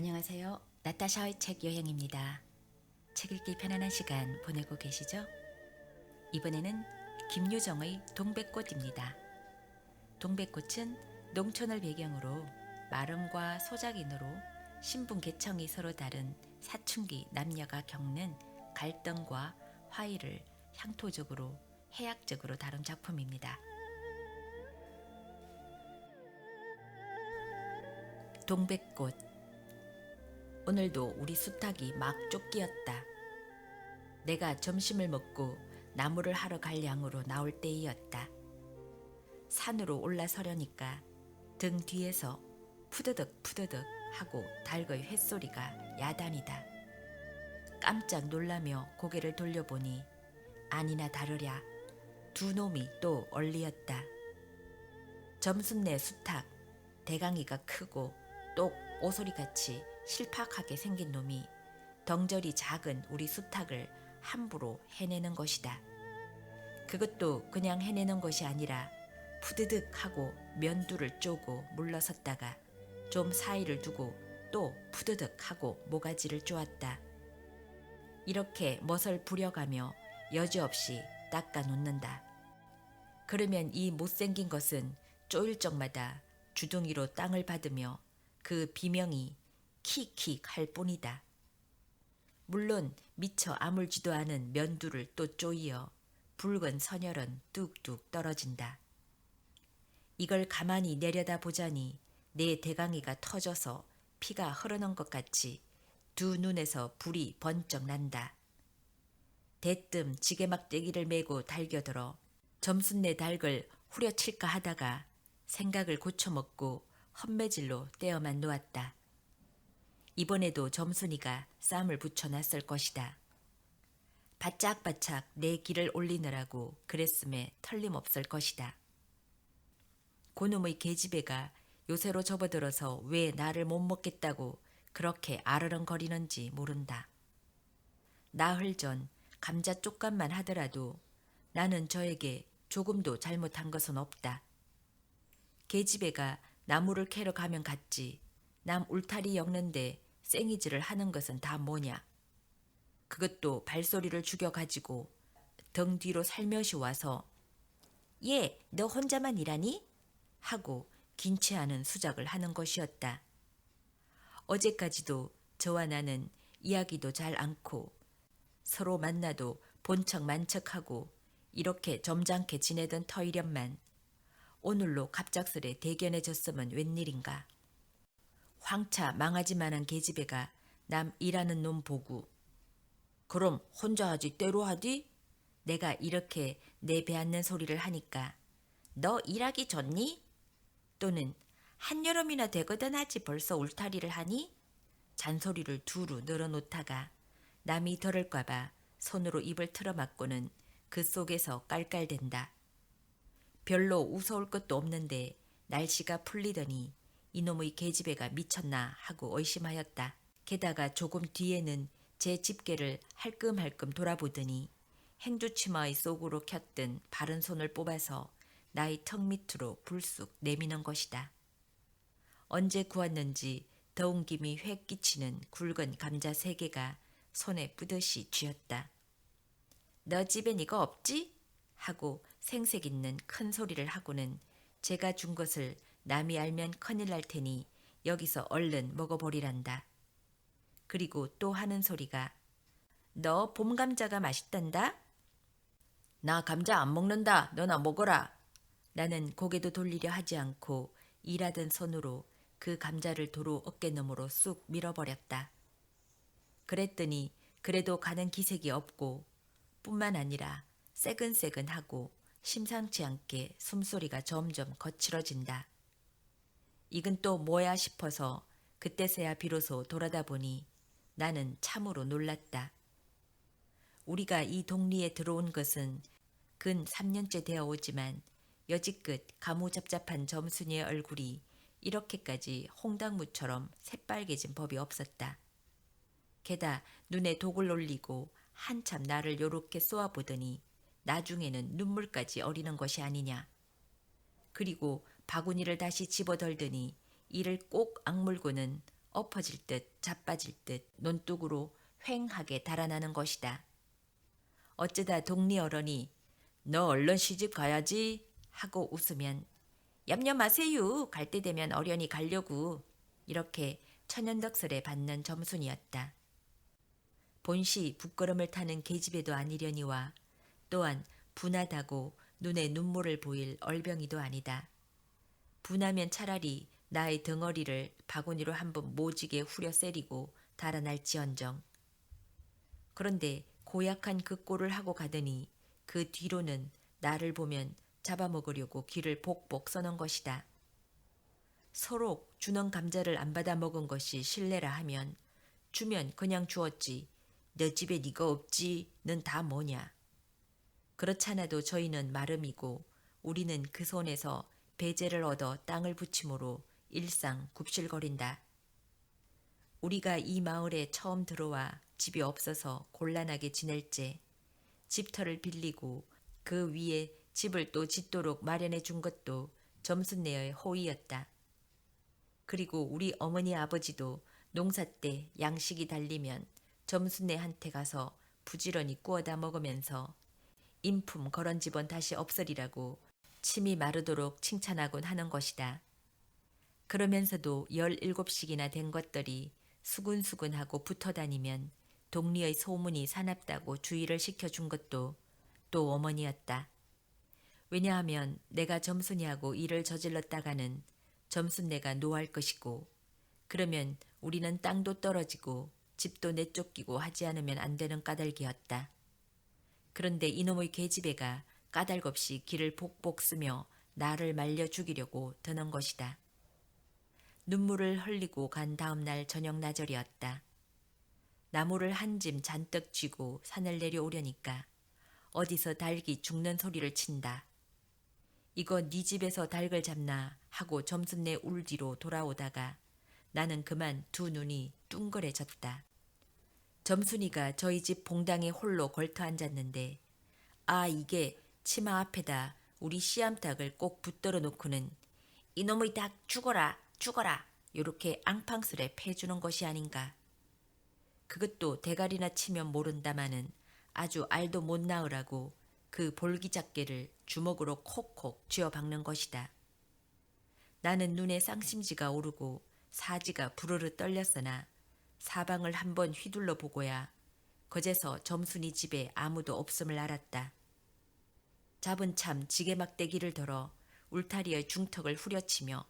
안녕하세요. 나타샤의 책 여행입니다. 책 읽기 편안한 시간 보내고 계시죠? 이번에는 김유정의 동백꽃입니다. 동백꽃은 농촌을 배경으로 마름과 소작인으로 신분 계층이 서로 다른 사춘기 남녀가 겪는 갈등과 화의를 향토적으로 해학적으로 다룬 작품입니다. 동백꽃. 오늘도 우리 수탉이 막 쫓기었다. 내가 점심을 먹고 나무를 하러 갈 양으로 나올 때이었다. 산으로 올라서려니까 등 뒤에서 푸드득 푸드득 하고 닭의 횟소리가 야단이다. 깜짝 놀라며 고개를 돌려보니 아니나 다르랴 두 놈이 또 얼리었다. 점순내 수탉, 대강이가 크고 똑 오소리같이 실팍하게 생긴 놈이 덩저리 작은 우리 수탉을 함부로 해내는 것이다. 그것도 그냥 해내는 것이 아니라 푸드득 하고 면두를 쪼고 물러섰다가 좀 사이를 두고 또 푸드득 하고 모가지를 쪼았다. 이렇게 멋을 부려가며 여지없이 닦아 놓는다. 그러면 이 못생긴 것은 쪼일 적마다 주둥이로 땅을 받으며 그 비명이 킥킥 할 뿐이다. 물론 미처 아물지도 않은 면두를 또 쪼이어 붉은 선혈은 뚝뚝 떨어진다. 이걸 가만히 내려다 보자니 내 대강이가 터져서 피가 흐르는 것 같이 두 눈에서 불이 번쩍 난다. 대뜸 지게막대기를 메고 달겨들어 점순내 닭을 후려칠까 하다가 생각을 고쳐먹고 헛매질로 떼어만 놓았다. 이번에도 점순이가 쌈을 붙여놨을 것이다. 바짝바짝 내 길을 올리느라고 그랬음에 틀림없을 것이다. 고놈의 계집애가 요새로 접어들어서 왜 나를 못 먹겠다고 그렇게 아르렁거리는지 모른다. 나흘 전 감자 쪽간만 하더라도 나는 저에게 조금도 잘못한 것은 없다. 계집애가 나무를 캐러 가면 갔지 남 울타리 엮는데 생이질을 하는 것은 다 뭐냐. 그것도 발소리를 죽여가지고 등 뒤로 살며시 와서 얘, 너 혼자만 일하니? 하고 긴체하는 수작을 하는 것이었다. 어제까지도 저와 나는 이야기도 잘 않고 서로 만나도 본척 만척하고 이렇게 점잖게 지내던 터이련만 오늘로 갑작스레 대견해졌으면 웬일인가. 황차 망아지만한 계집애가 남 일하는 놈 보고 그럼 혼자 하지 때로 하디? 내가 이렇게 내 배앉는 소리를 하니까 너 일하기 좋니? 또는 한여름이나 되거든 하지 벌써 울타리를 하니? 잔소리를 두루 늘어놓다가 남이 들을까봐 손으로 입을 틀어막고는 그 속에서 깔깔댄다. 별로 웃어올 것도 없는데 날씨가 풀리더니 이놈의 계집애가 미쳤나 하고 의심하였다. 게다가 조금 뒤에는 제 집게를 할끔할끔 돌아보더니 행주치마의 속으로 켰던 바른 손을 뽑아서 나의 턱 밑으로 불쑥 내미는 것이다. 언제 구웠는지 더운 김이 획 끼치는 굵은 감자 3개가 손에 뿌듯이 쥐었다. 너 집엔 이거 없지? 하고 생색 있는 큰 소리를 하고는 제가 준 것을 남이 알면 큰일 날 테니 여기서 얼른 먹어버리란다. 그리고 또 하는 소리가 너 봄감자가 맛있단다? 나 감자 안 먹는다. 너나 먹어라. 나는 고개도 돌리려 하지 않고 일하던 손으로 그 감자를 도로 어깨너머로 쑥 밀어버렸다. 그랬더니 그래도 가는 기색이 없고 뿐만 아니라 새근새근하고 심상치 않게 숨소리가 점점 거칠어진다. 이건 또 뭐야 싶어서 그때서야 비로소 돌아다 보니 나는 참으로 놀랐다. 우리가 이 동리에 들어온 것은 근 3년째 되어 오지만 여지껏 가무잡잡한 점순이의 얼굴이 이렇게까지 홍당무처럼 새빨개진 법이 없었다. 게다 눈에 독을 올리고 한참 나를 요렇게 쏘아보더니 나중에는 눈물까지 어리는 것이 아니냐. 그리고 바구니를 다시 집어덜더니 이를 꼭 악물고는 엎어질 듯 자빠질 듯 논둑으로 휑하게 달아나는 것이다. 어쩌다 동리 어른이 너 얼른 시집 가야지 하고 웃으면 염려 마세요. 갈 때 되면 어련히 가려고. 이렇게 천연덕설에 받는 점순이었다. 본시 부끄럼을 타는 계집애도 아니려니와 또한 분하다고 눈에 눈물을 보일 얼병이도 아니다. 분하면 차라리 나의 덩어리를 바구니로 한번 모지게 후려 세리고 달아날지언정. 그런데 고약한 그 꼴을 하고 가더니 그 뒤로는 나를 보면 잡아먹으려고 귀를 복복 써는 것이다. 서로 주는 감자를 안 받아 먹은 것이 실례라 하면 주면 그냥 주었지. 너 집에 네가 없지는 다 뭐냐. 그렇잖아도 저희는 마름이고 우리는 그 손에서 배제를 얻어 땅을 부침으로 일상 굽실거린다. 우리가 이 마을에 처음 들어와 집이 없어서 곤란하게 지낼 때 집터를 빌리고 그 위에 집을 또 짓도록 마련해 준 것도 점순네의 호의였다. 그리고 우리 어머니 아버지도 농사 때 양식이 달리면 점순네한테 가서 부지런히 구워다 먹으면서 인품 그런 집은 다시 없으리라고 침이 마르도록 칭찬하곤 하는 것이다. 그러면서도 17씩이나 된 것들이 수근수근하고 붙어다니면 동리의 소문이 사납다고 주의를 시켜준 것도 또 어머니였다. 왜냐하면 내가 점순이하고 일을 저질렀다가는 점순네가 노할 것이고 그러면 우리는 땅도 떨어지고 집도 내쫓기고 하지 않으면 안 되는 까닭이었다. 그런데 이놈의 계집애가 까닭없이 길을 복복 쓰며 나를 말려 죽이려고 드는 것이다. 눈물을 흘리고 간 다음 날 저녁 나절이었다. 나무를 한 짐 잔뜩 쥐고 산을 내려오려니까 어디서 닭이 죽는 소리를 친다. 이거 네 집에서 닭을 잡나 하고 점순내 울뒤로 돌아오다가 나는 그만 두 눈이 뚱그레졌다. 점순이가 저희 집 봉당에 홀로 걸터 앉았는데 이게 치마 앞에다 우리 씨암탉을 꼭 붙들어 놓고는 이놈의 닭 죽어라 죽어라 요렇게 앙팡스레 패주는 것이 아닌가. 그것도 대가리나 치면 모른다마는 아주 알도 못 낳으라고 그 볼기작개를 주먹으로 콕콕 쥐어박는 것이다. 나는 눈에 쌍심지가 오르고 사지가 부르르 떨렸으나 사방을 한번 휘둘러 보고야 거제서 점순이 집에 아무도 없음을 알았다. 잡은 참 지게막대기를 들어 울타리의 중턱을 후려치며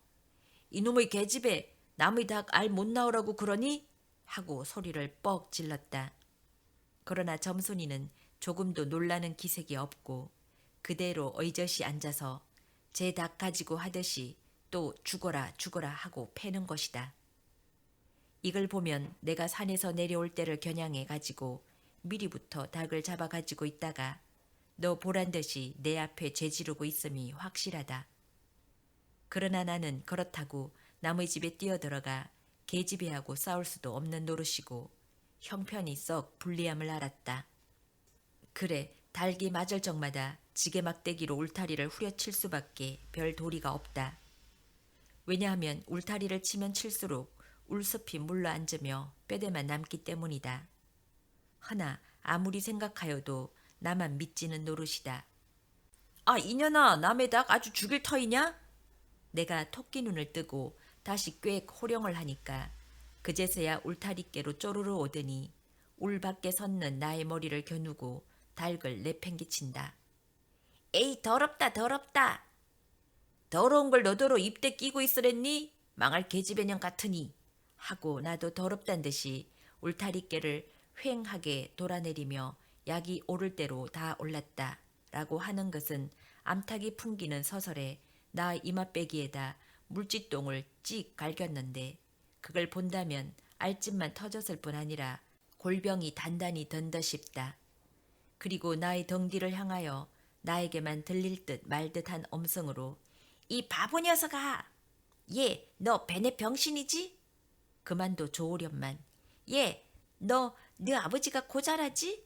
이놈의 개집애 남의 닭 알 못 낳으라고 그러니? 하고 소리를 뻑 질렀다. 그러나 점순이는 조금도 놀라는 기색이 없고 그대로 의젓이 앉아서 제 닭 가지고 하듯이 또 죽어라 죽어라 하고 패는 것이다. 이걸 보면 내가 산에서 내려올 때를 겨냥해 가지고 미리부터 닭을 잡아 가지고 있다가 너 보란 듯이 내 앞에 죄지르고 있음이 확실하다. 그러나 나는 그렇다고 남의 집에 뛰어들어가 계집애하고 싸울 수도 없는 노릇이고 형편이 썩 불리함을 알았다. 그래 닭이 맞을 적마다 지게막대기로 울타리를 후려칠 수밖에 별 도리가 없다. 왜냐하면 울타리를 치면 칠수록 울숲이 물러앉으며 뼈대만 남기 때문이다. 허나 아무리 생각하여도 나만 믿지는 노릇이다. 이년아 남의 닭 아주 죽일 터이냐? 내가 토끼 눈을 뜨고 다시 꽤 호령을 하니까 그제서야 울타리께로 쪼르르 오더니 울 밖에 섰는 나의 머리를 겨누고 닭을 내팽개친다. 에이 더럽다 더럽다. 더러운 걸 너더러 입대 끼고 있으랬니? 망할 계집애년 같으니. 하고 나도 더럽단 듯이 울타리께를 휑하게 돌아내리며 약이 오를 대로 다 올랐다 라고 하는 것은 암탉이 풍기는 서설에 나 이맛빼기에다 물지똥을 찍 갈겼는데 그걸 본다면 알집만 터졌을 뿐 아니라 골병이 단단히 든다 싶다. 그리고 나의 덩디를 향하여 나에게만 들릴 듯 말 듯한 엄성으로 이 바보 녀석아! 얘 너 배내 병신이지? 그만도 좋으련만 얘 너 네 아버지가 고자라지?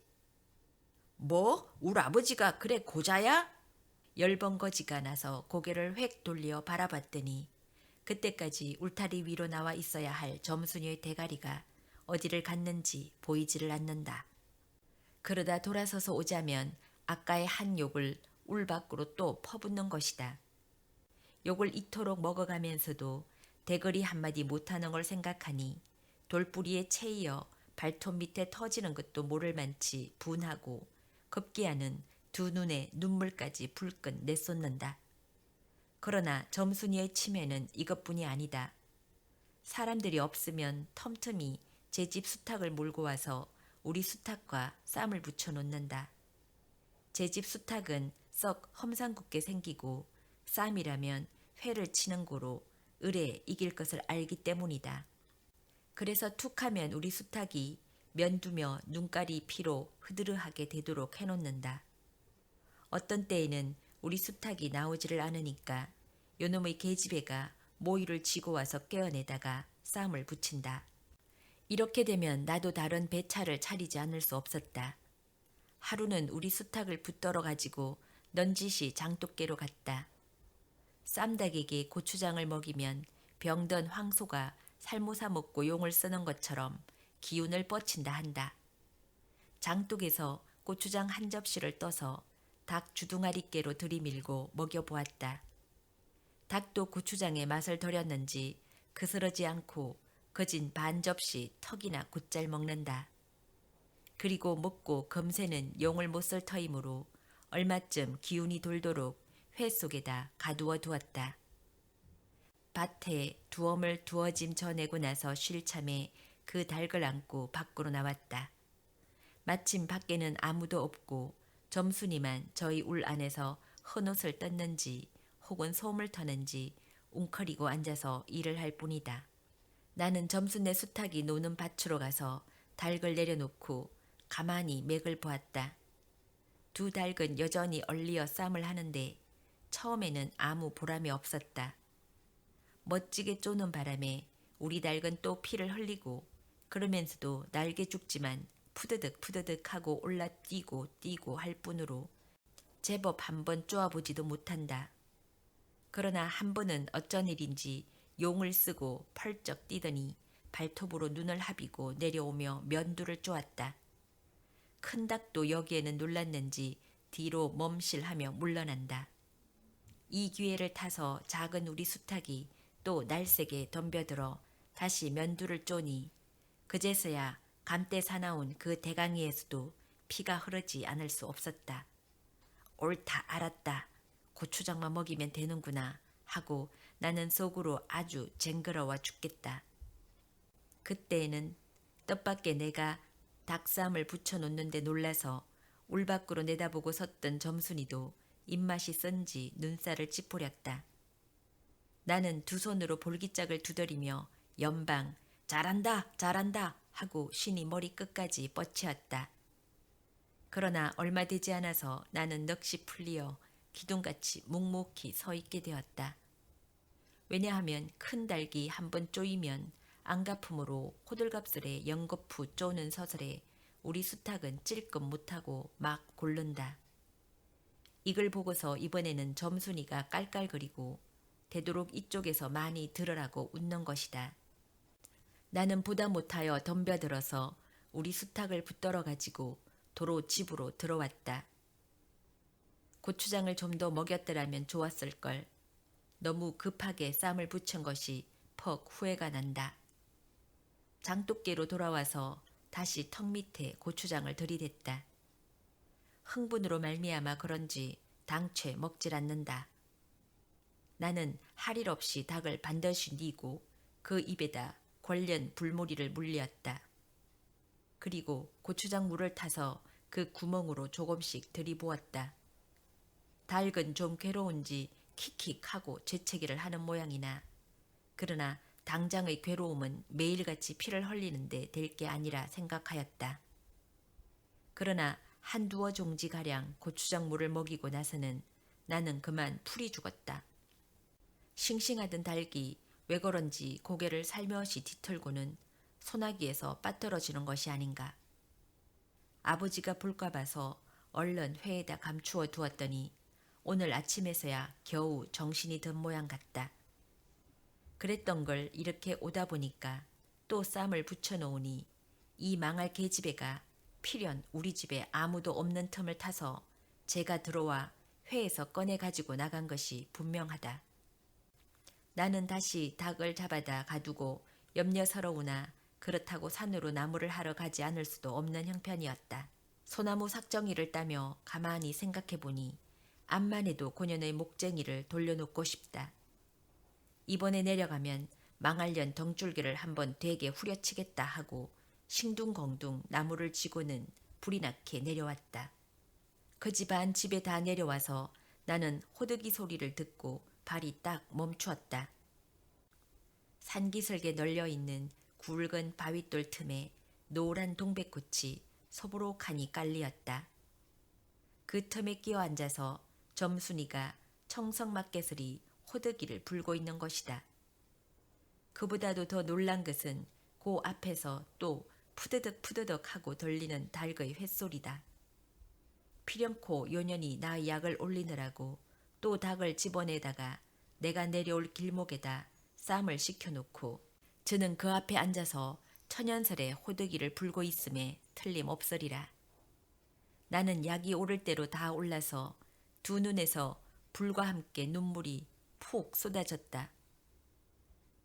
뭐? 우리 아버지가 그래 고자야? 열번거지가 나서 고개를 획 돌려 바라봤더니 그때까지 울타리 위로 나와 있어야 할 점순이의 대가리가 어디를 갔는지 보이지를 않는다. 그러다 돌아서서 오자면 아까의 한 욕을 울 밖으로 또 퍼붓는 것이다. 욕을 이토록 먹어가면서도 대거리 한마디 못하는 걸 생각하니 돌뿌리에 채이어 발톱 밑에 터지는 것도 모를 만치 분하고 급기야는 두 눈에 눈물까지 불끈 내쏟는다. 그러나 점순이의 치매는 이것뿐이 아니다. 사람들이 없으면 텀틈이 제 집 수탉을 몰고 와서 우리 수탉과 쌈을 붙여 놓는다. 제 집 수탉은 썩 험상궂게 생기고 쌈이라면 회를 치는 고로 을에 이길 것을 알기 때문이다. 그래서 툭하면 우리 수탉이 면두며 눈깔이 피로 흐드르하게 되도록 해놓는다. 어떤 때에는 우리 수탉이 나오지를 않으니까 요놈의 계집애가 모이를 쥐고 와서 깨어내다가 쌈을 붙인다. 이렇게 되면 나도 다른 배차를 차리지 않을 수 없었다. 하루는 우리 수탉을 붙들어 가지고 넌지시 장독계로 갔다. 쌈닭에게 고추장을 먹이면 병든 황소가 살모사 먹고 용을 쓰는 것처럼 기운을 뻗친다 한다. 장독에서 고추장 한 접시를 떠서 닭 주둥아리깨로 들이밀고 먹여보았다. 닭도 고추장에 맛을 들였는지 그스러지 않고 거진 반 접시 턱이나 곧잘 먹는다. 그리고 먹고 금세는 용을 못 쓸 터이므로 얼마쯤 기운이 돌도록 회 속에다 가두어 두었다. 밭에 두엄을 두어짐 져내고 나서 쉴 참에 그 닭을 안고 밖으로 나왔다. 마침 밖에는 아무도 없고 점순이만 저희 울 안에서 헌옷을 떴는지 혹은 솜을 터는지 웅크리고 앉아서 일을 할 뿐이다. 나는 점순네 수탉이 노는 밭으로 가서 닭을 내려놓고 가만히 맥을 보았다. 두 닭은 여전히 얼리어 쌈을 하는데 처음에는 아무 보람이 없었다. 멋지게 쪼는 바람에 우리 닭은 또 피를 흘리고 그러면서도 날개 죽지만 푸드득 푸드득 하고 올라뛰고 뛰고 할 뿐으로 제법 한번 쪼아보지도 못한다. 그러나 한 번은 어쩐 일인지 용을 쓰고 펄쩍 뛰더니 발톱으로 눈을 하비고 내려오며 면두를 쪼았다. 큰 닭도 여기에는 놀랐는지 뒤로 멈실하며 물러난다. 이 기회를 타서 작은 우리 수탉이 또 날쌔게 덤벼들어 다시 면두를 쪼니 그제서야 감때 사나운 그 대강이에서도 피가 흐르지 않을 수 없었다. 옳다 알았다. 고추장만 먹이면 되는구나 하고 나는 속으로 아주 쟁그러워 죽겠다. 그때에는 뜻밖의 내가 닭쌈을 붙여놓는데 놀라서 울 밖으로 내다보고 섰던 점순이도 입맛이 쓴지 눈살을 찌푸렸다. 나는 두 손으로 볼기짝을 두드리며 연방 잘한다 잘한다 하고 신이 머리 끝까지 뻗치었다. 그러나 얼마 되지 않아서 나는 넋이 풀리어 기둥같이 묵묵히 서 있게 되었다. 왜냐하면 큰 닭이 한번 쪼이면 안가품으로 호들갑스레 연거푸 쪼는 서슬에 우리 수탉은 찔끔 못하고 막 고른다. 이걸 보고서 이번에는 점순이가 깔깔거리고 되도록 이쪽에서 많이 들으라고 웃는 것이다. 나는 보다 못하여 덤벼들어서 우리 수탉을 붙들어 가지고 도로 집으로 들어왔다. 고추장을 좀 더 먹였더라면 좋았을 걸. 너무 급하게 쌈을 붙인 것이 퍽 후회가 난다. 장독계로 돌아와서 다시 턱 밑에 고추장을 들이댔다. 흥분으로 말미암아 그런지 당최 먹질 않는다. 나는 할 일 없이 닭을 반드시 뉘고 그 입에다 권련 불모리를 물렸다. 그리고 고추장 물을 타서 그 구멍으로 조금씩 들이부었다. 닭은 좀 괴로운지 킥킥하고 재채기를 하는 모양이나 그러나 당장의 괴로움은 매일같이 피를 흘리는데 될 게 아니라 생각하였다. 그러나 한두어 종지가량 고추장 물을 먹이고 나서는 나는 그만 풀이 죽었다. 싱싱하던 닭이 왜 그런지 고개를 살며시 뒤틀고는 소나기에서 빠떨어지는 것이 아닌가. 아버지가 볼까 봐서 얼른 회에다 감추어 두었더니 오늘 아침에서야 겨우 정신이 든 모양 같다. 그랬던 걸 이렇게 오다 보니까 또 쌈을 붙여놓으니 이 망할 계집애가 필연 우리 집에 아무도 없는 틈을 타서 제가 들어와 회에서 꺼내 가지고 나간 것이 분명하다. 나는 다시 닭을 잡아다 가두고 염려스러우나 그렇다고 산으로 나무를 하러 가지 않을 수도 없는 형편이었다. 소나무 삭정이를 따며 가만히 생각해보니 암만 해도 고년의 목쟁이를 돌려놓고 싶다. 이번에 내려가면 망할년 덩줄기를 한번 되게 후려치겠다 하고 싱둥벙둥 나무를 쥐고는 불이 나게 내려왔다. 그 집안 집에 다 내려와서 나는 호득이 소리를 듣고 발이 딱 멈추었다. 산기슭에 널려있는 굵은 바윗돌 틈에 노란 동백꽃이 소보록하니 깔리었다. 그 틈에 끼어 앉아서 점순이가 청성맞개슬이 호득이를 불고 있는 것이다. 그보다도 더 놀란 것은 그 앞에서 또 푸드득 푸드득 하고 들리는 닭의 횟소리다. 필연코 요년이 나 약을 올리느라고 또 닭을 집어내다가 내가 내려올 길목에다 쌈을 식혀놓고 저는 그 앞에 앉아서 천연설에 호득이를 불고 있음에 틀림없으리라. 나는 약이 오를 대로 다 올라서 두 눈에서 불과 함께 눈물이 푹 쏟아졌다.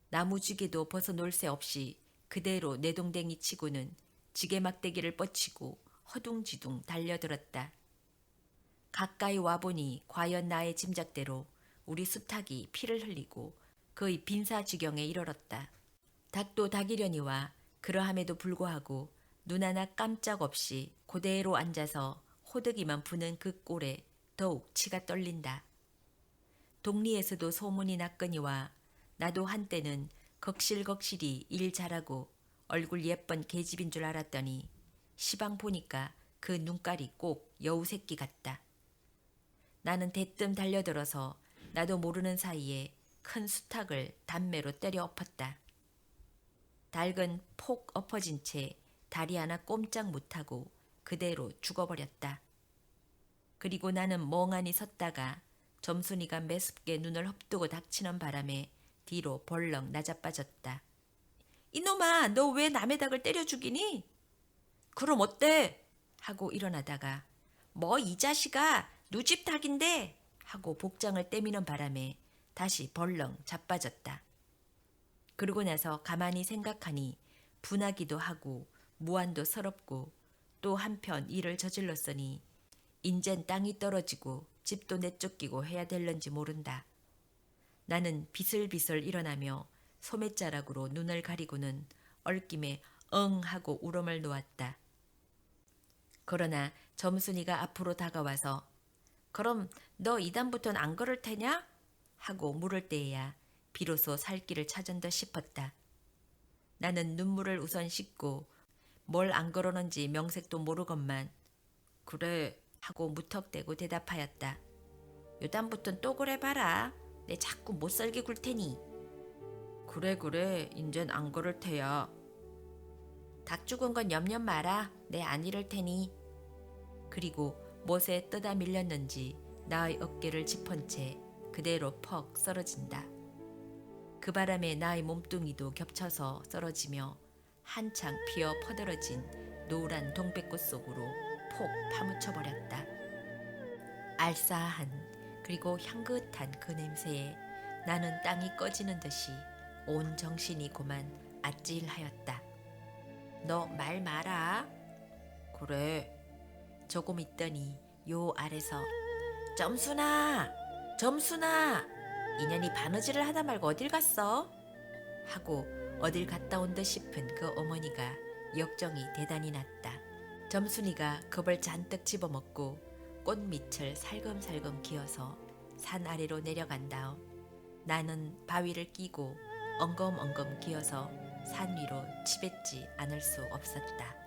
나무지게도 벗어놓을 새 없이 그대로 내동댕이 치고는 지게막대기를 뻗치고 허둥지둥 달려들었다. 가까이 와보니 과연 나의 짐작대로 우리 수탉이 피를 흘리고 거의 빈사지경에 이르렀다. 닭도 닭이려니와 그러함에도 불구하고 눈 하나 깜짝 없이 그대로 앉아서 호득이만 부는 그 꼴에 더욱 치가 떨린다. 동리에서도 소문이 났거니와 나도 한때는 걱실걱실이 일 잘하고 얼굴 예쁜 계집인 줄 알았더니 시방 보니까 그 눈깔이 꼭 여우새끼 같다. 나는 대뜸 달려들어서 나도 모르는 사이에 큰 수탉을 단매로 때려 엎었다. 닭은 폭 엎어진 채 다리 하나 꼼짝 못하고 그대로 죽어버렸다. 그리고 나는 멍하니 섰다가 점순이가 매섭게 눈을 흡뜨고 닥치는 바람에 뒤로 벌렁 나자빠졌다. 이놈아, 너 왜 남의 닭을 때려 죽이니? 그럼 어때? 하고 일어나다가 뭐 이 자식아, 누집 닭인데? 하고 복장을 떼미는 바람에 다시 벌렁 자빠졌다. 그러고 나서 가만히 생각하니 분하기도 하고 무한도 서럽고 또 한편 일을 저질렀으니 인젠 땅이 떨어지고 집도 내쫓기고 해야 될런지 모른다. 나는 비슬비슬 일어나며 소매자락으로 눈을 가리고는 얽김에 응 하고 울음을 놓았다. 그러나 점순이가 앞으로 다가와서 그럼 너 이단부터는 안 걸을 테냐? 하고 물을 때에야 비로소 살 길을 찾은 듯 싶었다. 나는 눈물을 우선 씻고 뭘 안 걸었는지 명색도 모르건만 그래 하고 무턱대고 대답하였다. 요단부턴 또 그래봐라. 내 자꾸 못살게 굴 테니. 그래 인젠 안 걸을 테야. 닭 죽은 건 염려 마라. 내 안 이럴 테니. 그리고 못에 떠다 밀렸는지 나의 어깨를 짚은 채 그대로 퍽 쓰러진다. 그 바람에 나의 몸뚱이도 겹쳐서 쓰러지며 한창 피어 퍼들어진 노란 동백꽃 속으로 폭 파묻혀버렸다. 알싸한 그리고 향긋한 그 냄새에 나는 땅이 꺼지는 듯이 온 정신이 고만 아찔하였다. 너 말 마라. 그래. 조금 있더니 요 아래서 점순아 인연이 바느질을 하다 말고 어딜 갔어? 하고 어딜 갔다 온 듯 싶은 그 어머니가 역정이 대단히 났다. 점순이가 겁을 잔뜩 집어먹고 꽃밑을 살금살금 기어서 산 아래로 내려간 다음 나는 바위를 끼고 엉금엉금 기어서 산 위로 치뱉지 않을 수 없었다.